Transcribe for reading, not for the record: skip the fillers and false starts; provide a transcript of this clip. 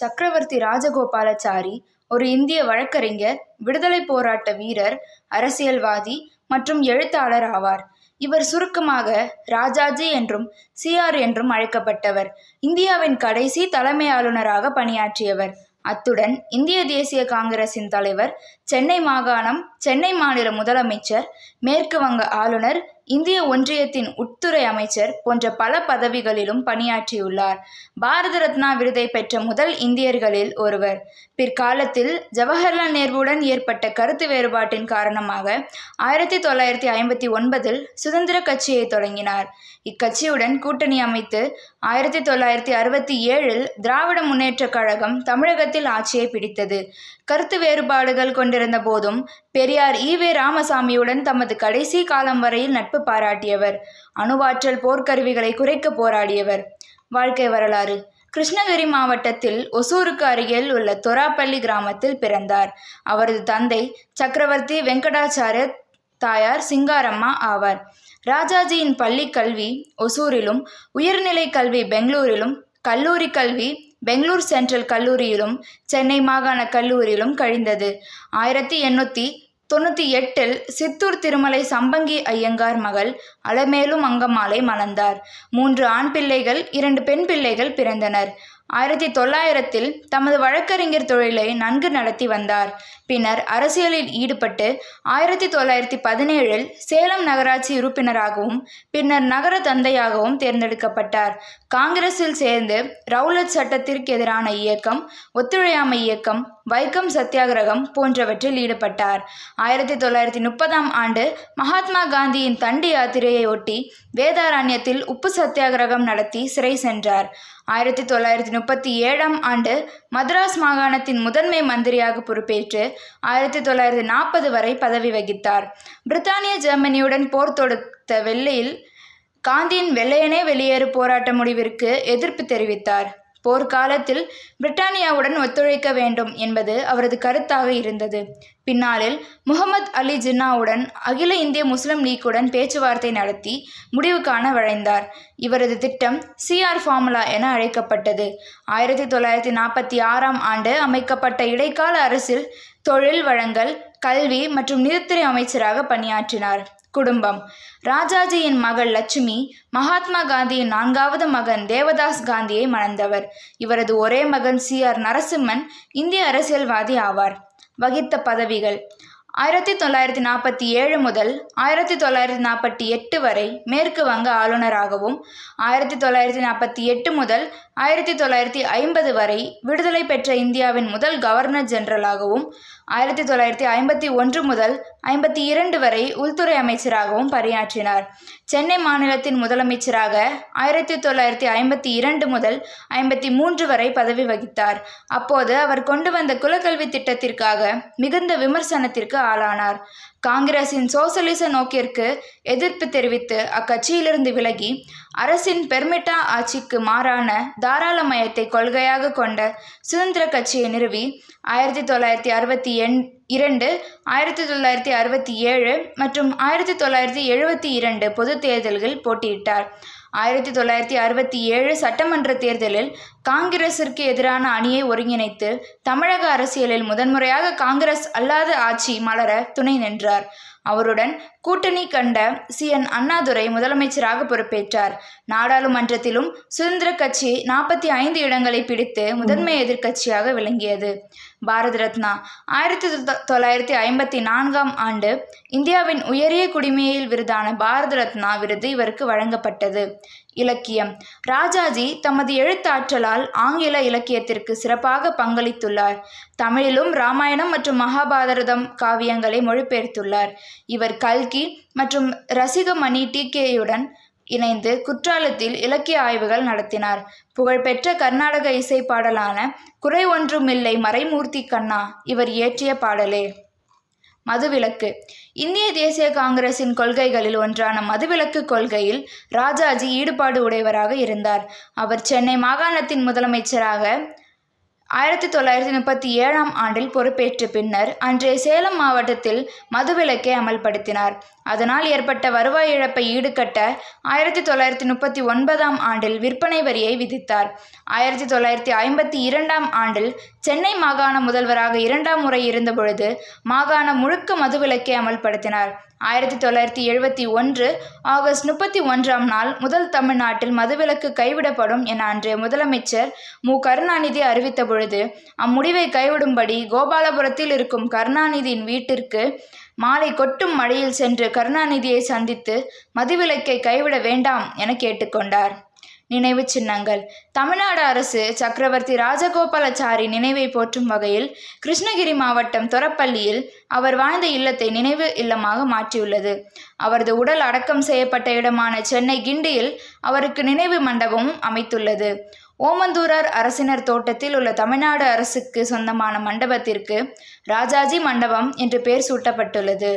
சக்கரவர்த்தி ராஜகோபாலாச்சாரி ஒரு இந்திய வழக்கறிஞர், விடுதலை போராட்ட வீரர், அரசியல்வாதி மற்றும் எழுத்தாளர் ஆவார். இவர் சுருக்கமாக ராஜாஜி என்றும் சிஆர் என்றும் அழைக்கப்பட்டவர். இந்தியாவின் கடைசி தலைமை ஆளுநராக பணியாற்றியவர். அத்துடன் இந்திய தேசிய காங்கிரசின் தலைவர், சென்னை மாகாணம், சென்னை மாநில முதலமைச்சர், மேற்கு வங்க ஆளுநர், இந்திய ஒன்றியத்தின் உட்துறை அமைச்சர் போன்ற பல பதவிகளிலும் பணியாற்றியுள்ளார். பாரத ரத்னா விருதை பெற்ற முதல் இந்தியர்களில் ஒருவர். பிற்காலத்தில் ஜவஹர்லால் நேருவுடன் ஏற்பட்ட கருத்து வேறுபாட்டின் காரணமாக 1959 சுதந்திர கட்சியை தொடங்கினார். இக்கட்சியுடன் கூட்டணி அமைத்து 1967 திராவிட முன்னேற்றக் கழகம் தமிழகத்தில் ஆட்சியை பிடித்தது. கருத்து வேறுபாடுகள் கொண்டிருந்த போதும் பெரியார் ஈ.வே. ராமசாமியுடன் தமது கடைசி காலம் வரையில் நட்பு பாராட்டியவர். அணுவாற்றல் போர்க்கருவிகளை குறைக்க போராடியவர். வாழ்க்கை வரலாறு. கிருஷ்ணகிரி மாவட்டத்தில் ஒசூருக்கு அருகில் உள்ள தொராப்பள்ளி கிராமத்தில் பிறந்தார். அவரது தந்தை சக்கரவர்த்தி வெங்கடாச்சாரிய, தாயார் சிங்காரம்மா ஆவார். ராஜாஜியின் பள்ளி கல்வி ஒசூரிலும், உயர்நிலை கல்வி பெங்களூரிலும், கல்லூரி கல்வி பெங்களூர் சென்ட்ரல் கல்லூரியிலும், சென்னை மாகாண கல்லூரியிலும் கழிந்தது. 1898 சித்தூர் திருமலை சம்பங்கி ஐயங்கார் மகள் அலமேலு மங்கம்மாளை மணந்தார். 3 ஆண் பிள்ளைகள், 2 பெண் பிள்ளைகள் பிறந்தனர். 1900 தமது வழக்கறிஞர் தொழிலை நன்கு நடத்தி வந்தார். பின்னர் அரசியலில் ஈடுபட்டு 1917 சேலம் நகராட்சி உறுப்பினராகவும் பின்னர் நகர தந்தையாகவும் தேர்ந்தெடுக்கப்பட்டார். காங்கிரஸில் சேர்ந்து ரவுலட் சட்டத்திற்கு எதிரான இயக்கம், ஒத்துழையாமை இயக்கம், வைக்கம் சத்தியாகிரகம் போன்றவற்றில் ஈடுபட்டார். 1930ஆம் ஆண்டு மகாத்மா காந்தியின் தண்டி யாத்திரையை ஒட்டி வேதாரண்யத்தில் உப்பு சத்தியாகிரகம் நடத்தி சிறை சென்றார். 1937ஆம் ஆண்டு மதராஸ் மாகாணத்தின் முதன்மை மந்திரியாக பொறுப்பேற்று 1940 வரை பதவி வகித்தார். பிரித்தானிய ஜெர்மனியுடன் போர் தொடுத்த வெள்ளையில் காந்தியின் வெள்ளையனே வெளியேறு போராட்ட முடிவிற்கு எதிர்ப்பு தெரிவித்தார். போர்க்காலத்தில் பிரிட்டானியாவுடன் ஒத்துழைக்க வேண்டும் என்பது அவரது கருத்தாக இருந்தது. பின்னாளில் முகமது அலி ஜின்னாவுடன் அகில இந்திய முஸ்லிம் லீக்குடன் பேச்சுவார்த்தை நடத்தி முடிவு காண வழைந்தார். இவரது திட்டம் சிஆர் ஃபார்முலா என அழைக்கப்பட்டது. 1946ஆம் ஆண்டு அமைக்கப்பட்ட இடைக்கால அரசில் தொழில் வழங்கல், கல்வி மற்றும் நிதித்துறை அமைச்சராக பணியாற்றினார். குடும்பம். ராஜாஜியின் மகள் லட்சுமி மகாத்மா காந்தியின் 4வது மகன் தேவதாஸ் காந்தியை மணந்தவர். இவரது ஒரே மகன் சிஆர் நரசிம்மன் இந்திய அரசியல்வாதி ஆவார். வகித்த பதவிகள். 1947 முதல் 1948 வரை மேற்கு வங்க ஆளுநராகவும், 1948 முதல் 1950 வரை விடுதலை பெற்ற இந்தியாவின் முதல் கவர்னர் ஜெனரலாகவும், 1951 முதல் 52 வரை உள்துறை அமைச்சராகவும் பணியாற்றினார். சென்னை மாநிலத்தின் முதலமைச்சராக 1952 முதல் 53 வரை பதவி வகித்தார். அப்போது அவர் கொண்டு வந்த குலக்கல்வி திட்டத்திற்காக மிகுந்த விமர்சனத்திற்கு ஆளானார். காங்கிரசின் சோசலிச நோக்கிற்கு எதிர்ப்பு தெரிவித்து அக்கட்சியிலிருந்து விலகி அரசின் பெர்மிட்டா ஆட்சிக்கு மாறான தாராளமயத்தை கொள்கையாக கொண்ட சுதந்திர கட்சியை நிறுவி 1962, 1967 மற்றும் 1972 பொது தேர்தல்களில் போட்டியிட்டார். 1967 சட்டமன்ற தேர்தலில் காங்கிரசிற்கு எதிரான அணியை ஒருங்கிணைத்து தமிழக அரசியலில் முதன்முறையாக காங்கிரஸ் அல்லாத ஆட்சி மலர துணை நின்றார். அவருடன் கூட்டணி கண்ட சி.என். அண்ணாதுரை முதலமைச்சராக பொறுப்பேற்றார். நாடாளுமன்றத்திலும் சுதந்திர கட்சி 45 இடங்களை பிடித்து முதன்மை எதிர்க்கட்சியாக விளங்கியது. பாரத ரத்னா. 1954ஆம் ஆண்டு இந்தியாவின் உயரிய குடிமையியல் விருதான பாரத ரத்னா விருது இவருக்கு வழங்கப்பட்டது. இலக்கியம். ராஜாஜி தமது எழுத்தாற்றலால் ஆங்கில இலக்கியத்திற்கு சிறப்பாக பங்களித்துள்ளார். தமிழிலும் இராமாயணம் மற்றும் மகாபாரதம் காவியங்களை மொழிபெயர்த்துள்ளார். இவர் கல்கி மற்றும் ரசிகமணி டி.கே.யுடன் இணைந்து குற்றாலத்தில் இலக்கிய ஆய்வுகள் நடத்தினார். புகழ்பெற்ற கர்நாடக இசை பாடலான குறை ஒன்றுமில்லை மறைமூர்த்தி கண்ணா இவர் இயற்றிய பாடலே. மதுவிலக்கு. இந்திய தேசிய காங்கிரசின் கொள்கைகளில் ஒன்றான மதுவிலக்கு கொள்கையில் ராஜாஜி ஈடுபாடு உடையவராக இருந்தார். அவர் சென்னை மாகாணத்தின் முதலமைச்சராக 1937ஆம் ஆண்டில் பொறுப்பேற்ற பின்னர் அன்றைய சேலம் மாவட்டத்தில் மதுவிலக்கை அமல்படுத்தினார். அதனால் ஏற்பட்ட வருவாய் இழப்பை ஈடுகட்ட 1939ஆம் ஆண்டில் விற்பனை வரியை விதித்தார். 1952ஆம் ஆண்டில் சென்னை மாகாண முதல்வராக 2ஆம் முறை இருந்தபொழுது மாகாணம் முழுக்க மதுவிலக்கை அமல்படுத்தினார். 1971 ஆகஸ்ட் 31ஆம் நாள் முதல் தமிழ்நாட்டில் மதுவிலக்கு கைவிடப்படும் என அன்றைய முதலமைச்சர் மு. கருணாநிதி அறிவித்த பொழுது அம்முடிவை கைவிடும்படி கோபாலபுரத்தில் இருக்கும் கருணாநிதியின் வீட்டிற்கு மாலை கொட்டும் மழையில் சென்று கருணாநிதியை சந்தித்து மதுவிலக்கை கைவிட வேண்டாம் என கேட்டுக்கொண்டார். நினைவு சின்னங்கள். தமிழ்நாடு அரசு சக்கரவர்த்தி ராஜகோபாலாச்சாரி நினைவை போற்றும் வகையில் கிருஷ்ணகிரி மாவட்டம் தொரப்பள்ளியில் அவர் வாழ்ந்த இல்லத்தை நினைவு இல்லமாக மாற்றியுள்ளது. அவரது உடல் அடக்கம் செய்யப்பட்ட இடமான சென்னை கிண்டியில் அவருக்கு நினைவு மண்டபமும் அமைத்துள்ளது. ஓமந்தூரார் அரசினர் தோட்டத்தில் உள்ள தமிழ்நாடு அரசுக்கு சொந்தமான மண்டபத்திற்கு ராஜாஜி மண்டபம் என்று பெயர் சூட்டப்பட்டுள்ளது.